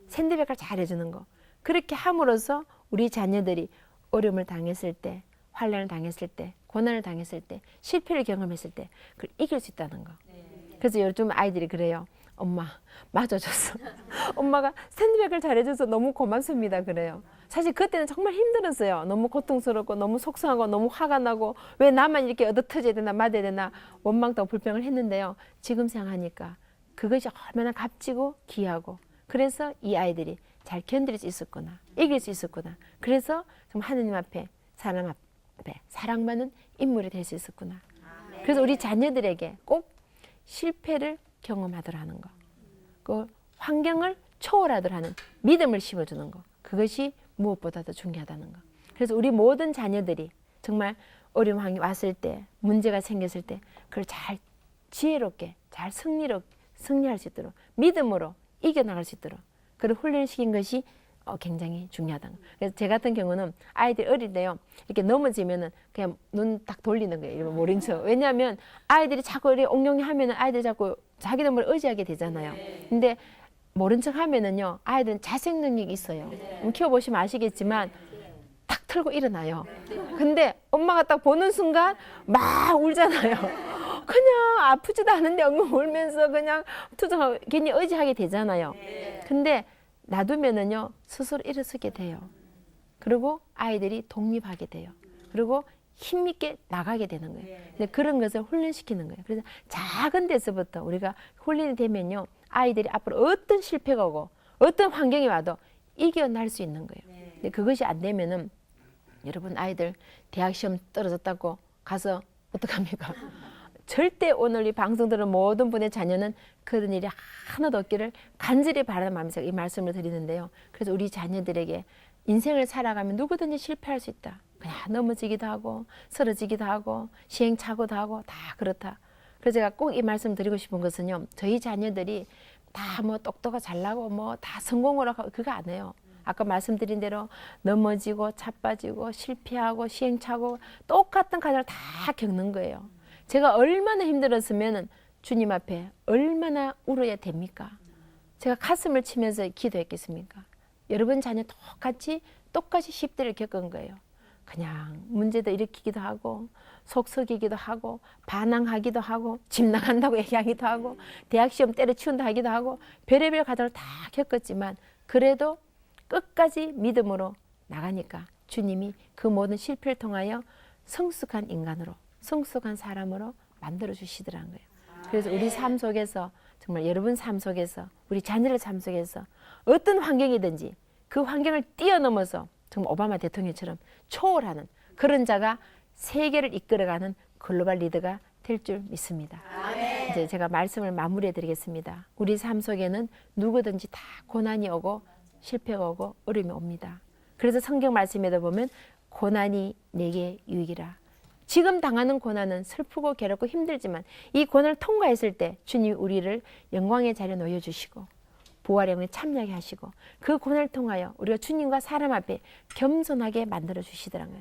샌드백을 잘 해주는 거. 그렇게 함으로써 우리 자녀들이 어려움을 당했을 때, 환난을 당했을 때, 고난을 당했을 때, 실패를 경험했을 때 그걸 이길 수 있다는 거. 그래서 요즘 아이들이 그래요. 엄마 맞아줬어. 엄마가 샌드백을 잘해줘서 너무 고맙습니다. 그래요. 사실 그때는 정말 힘들었어요. 너무 고통스럽고 너무 속상하고 너무 화가 나고 왜 나만 이렇게 얻어터져야 되나 맞아야 되나 원망도 불평을 했는데요. 지금 생각하니까 그것이 얼마나 값지고 귀하고 그래서 이 아이들이 잘 견딜 수 있었구나. 이길 수 있었구나. 그래서 정말 하느님 앞에 사람 앞에 사랑받는 인물이 될 수 있었구나. 그래서 우리 자녀들에게 꼭 실패를 경험하도록 하는 거. 그 환경을 초월하도록 하는 믿음을 심어주는 거. 그것이 무엇보다도 중요하다는 거. 그래서 우리 모든 자녀들이 정말 어려운 환경이 왔을 때, 문제가 생겼을 때 그걸 잘 지혜롭게, 잘 승리할 수 있도록 믿음으로 이겨나갈 수 있도록 그걸 훈련시킨 것이 굉장히 중요하다는 거예요. 그래서 제 같은 경우는 아이들 어릴 때요. 이렇게 넘어지면은 그냥 눈 딱 돌리는 거예요. 이러면 모른 척. 왜냐하면 아이들이 자꾸 이렇게 옹룡이 하면은 아이들이 자꾸 자기들 뭘 의지하게 되잖아요. 근데 모른 척 하면은요. 아이들은 자생 능력이 있어요. 키워보시면 아시겠지만 탁 틀고 일어나요. 근데 엄마가 딱 보는 순간 막 울잖아요. 그냥 아프지도 않은데 엉엉 울면서 그냥 투정하고 괜히 의지하게 되잖아요. 근데 놔두면은요 스스로 일어서게 돼요. 그리고 아이들이 독립하게 돼요. 그리고 힘있게 나가게 되는 거예요. 근데 그런 것을 훈련시키는 거예요. 그래서 작은 데서부터 우리가 훈련이 되면요 아이들이 앞으로 어떤 실패가 오고 어떤 환경이 와도 이겨낼 수 있는 거예요. 근데 그것이 안 되면은 여러분 아이들 대학 시험 떨어졌다고 가서 어떡합니까? 절대 오늘 이 방송 들은 모든 분의 자녀는 그런 일이 하나도 없기를 간절히 바라는 마음에서 이 말씀을 드리는데요. 그래서 우리 자녀들에게 인생을 살아가면 누구든지 실패할 수 있다. 그냥 넘어지기도 하고 쓰러지기도 하고 시행착오도 하고 다 그렇다. 그래서 제가 꼭 이 말씀 드리고 싶은 것은요. 저희 자녀들이 다 뭐 똑똑하고 잘나고 뭐 다 성공을 하고 그거 안 해요. 아까 말씀드린 대로 넘어지고 자빠지고 실패하고 시행착오 똑같은 과정을 다 겪는 거예요. 제가 얼마나 힘들었으면 주님 앞에 얼마나 울어야 됩니까? 제가 가슴을 치면서 기도했겠습니까? 여러분 자녀 똑같이 10대를 겪은 거예요. 그냥 문제도 일으키기도 하고 속썩이기도 하고 반항하기도 하고 집 나간다고 얘기하기도 하고 대학 시험 때려치운다 하기도 하고 별의별 과정을 다 겪었지만 그래도 끝까지 믿음으로 나가니까 주님이 그 모든 실패를 통하여 성숙한 인간으로 성숙한 사람으로 만들어 주시더라는 거예요. 그래서 우리 삶 속에서 정말 여러분 삶 속에서 우리 자녀들 삶 속에서 어떤 환경이든지 그 환경을 뛰어넘어서 정말 오바마 대통령처럼 초월하는 그런 자가 세계를 이끌어가는 글로벌 리더가 될 줄 믿습니다. 아멘. 이제 제가 말씀을 마무리해 드리겠습니다. 우리 삶 속에는 누구든지 다 고난이 오고 실패가 오고 어려움이 옵니다. 그래서 성경 말씀에도 보면 고난이 내게 유익이라. 지금 당하는 고난은 슬프고 괴롭고 힘들지만 이 고난을 통과했을 때 주님이 우리를 영광의 자리에 놓여주시고 부활의 영에 참여하게 하시고 그 고난을 통하여 우리가 주님과 사람 앞에 겸손하게 만들어 주시더라고요.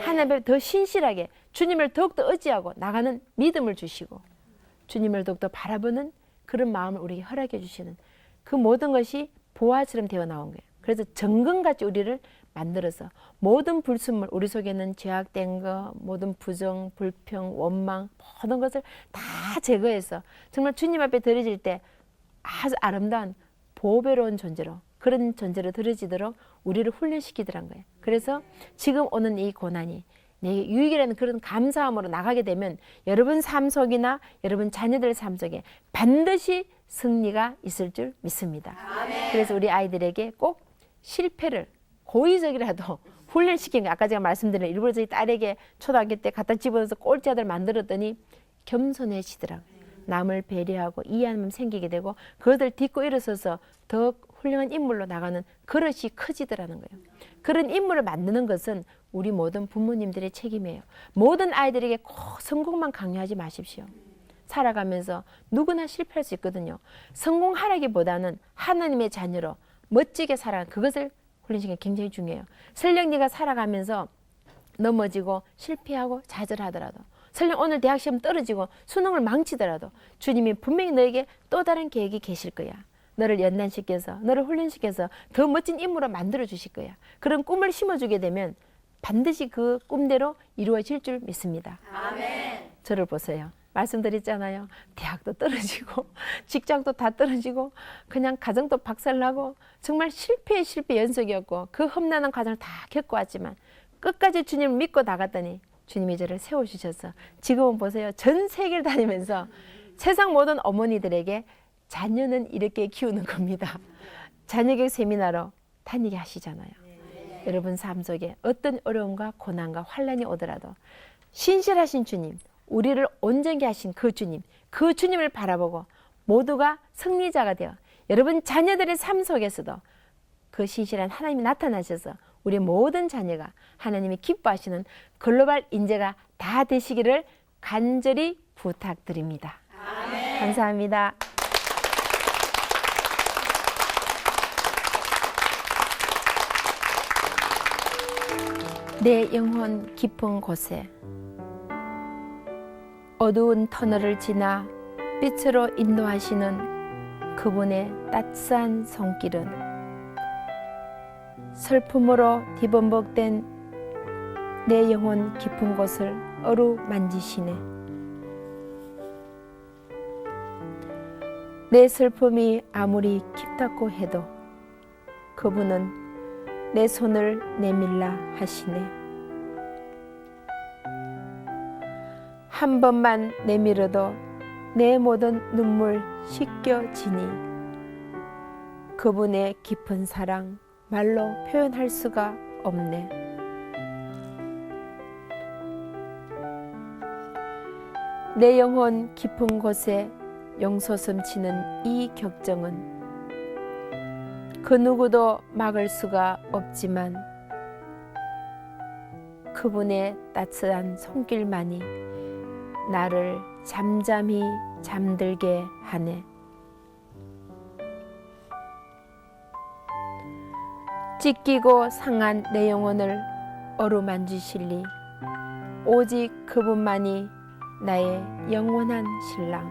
하나님을 더 신실하게 주님을 더욱더 의지하고 나가는 믿음을 주시고 주님을 더욱더 바라보는 그런 마음을 우리에게 허락해 주시는 그 모든 것이 보화처럼 되어 나온 거예요. 그래서 정금같이 우리를 만들어서 모든 불순물 우리 속에는 죄악된 거 모든 부정, 불평, 원망 모든 것을 다 제거해서 정말 주님 앞에 드려질 때 아주 아름다운 보배로운 존재로 그런 존재로 드려지도록 우리를 훈련시키더란 거예요. 그래서 지금 오는 이 고난이 내게 유익이라는 그런 감사함으로 나가게 되면 여러분 삶 속이나 여러분 자녀들 삶 속에 반드시 승리가 있을 줄 믿습니다. 아멘. 그래서 우리 아이들에게 꼭 실패를 고의적이라도 훈련시킨 거 아까 제가 말씀드린 일부러 저희 딸에게 초등학교 때 갖다 집어넣어서 꼴찌아들 만들었더니 겸손해지더라고요. 남을 배려하고 이해하는 마음이 생기게 되고 그것을 딛고 일어서서 더 훌륭한 인물로 나가는 그릇이 커지더라는 거예요. 그런 인물을 만드는 것은 우리 모든 부모님들의 책임이에요. 모든 아이들에게 꼭 성공만 강요하지 마십시오. 살아가면서 누구나 실패할 수 있거든요. 성공하라기보다는 하나님의 자녀로 멋지게 살아가는 그것을 훈련 시간이 굉장히 중요해요. 설령 네가 살아가면서 넘어지고 실패하고 좌절하더라도, 설령 오늘 대학 시험 떨어지고 수능을 망치더라도 주님이 분명히 너에게 또 다른 계획이 계실 거야. 너를 연단시켜서, 너를 훈련시켜서 더 멋진 인물로 만들어 주실 거야. 그런 꿈을 심어주게 되면 반드시 그 꿈대로 이루어질 줄 믿습니다. 아멘. 저를 보세요. 말씀드렸잖아요. 대학도 떨어지고 직장도 다 떨어지고 그냥 가정도 박살나고 정말 실패의 실패 연속이었고 그 험난한 과정을 다 겪어왔지만 끝까지 주님을 믿고 나갔더니 주님이 저를 세워주셔서 지금은 보세요. 전 세계를 다니면서 세상 모든 어머니들에게 자녀는 이렇게 키우는 겁니다. 자녀교육 세미나로 다니게 하시잖아요. 여러분 삶 속에 어떤 어려움과 고난과 환난이 오더라도 신실하신 주님, 우리를 온전히 하신 그 주님, 그 주님을 바라보고 모두가 승리자가 되어 여러분 자녀들의 삶 속에서도 그 신실한 하나님이 나타나셔서 우리 모든 자녀가 하나님이 기뻐하시는 글로벌 인재가 다 되시기를 간절히 부탁드립니다. 아멘. 감사합니다. 내 영혼 깊은 곳에 어두운 터널을 지나 빛으로 인도하시는 그분의 따스한 손길은 슬픔으로 뒤범벅된 내 영혼 깊은 곳을 어루만지시네. 내 슬픔이 아무리 깊다고 해도 그분은 내 손을 내밀라 하시네. 한 번만 내밀어도 내 모든 눈물 씻겨지니 그분의 깊은 사랑 말로 표현할 수가 없네. 내 영혼 깊은 곳에 용솟음치는 이 격정은 그 누구도 막을 수가 없지만 그분의 따스한 손길만이 나를 잠잠히 잠들게 하네. 찢기고 상한 내 영혼을 어루만지실리 오직 그분만이 나의 영원한 신랑.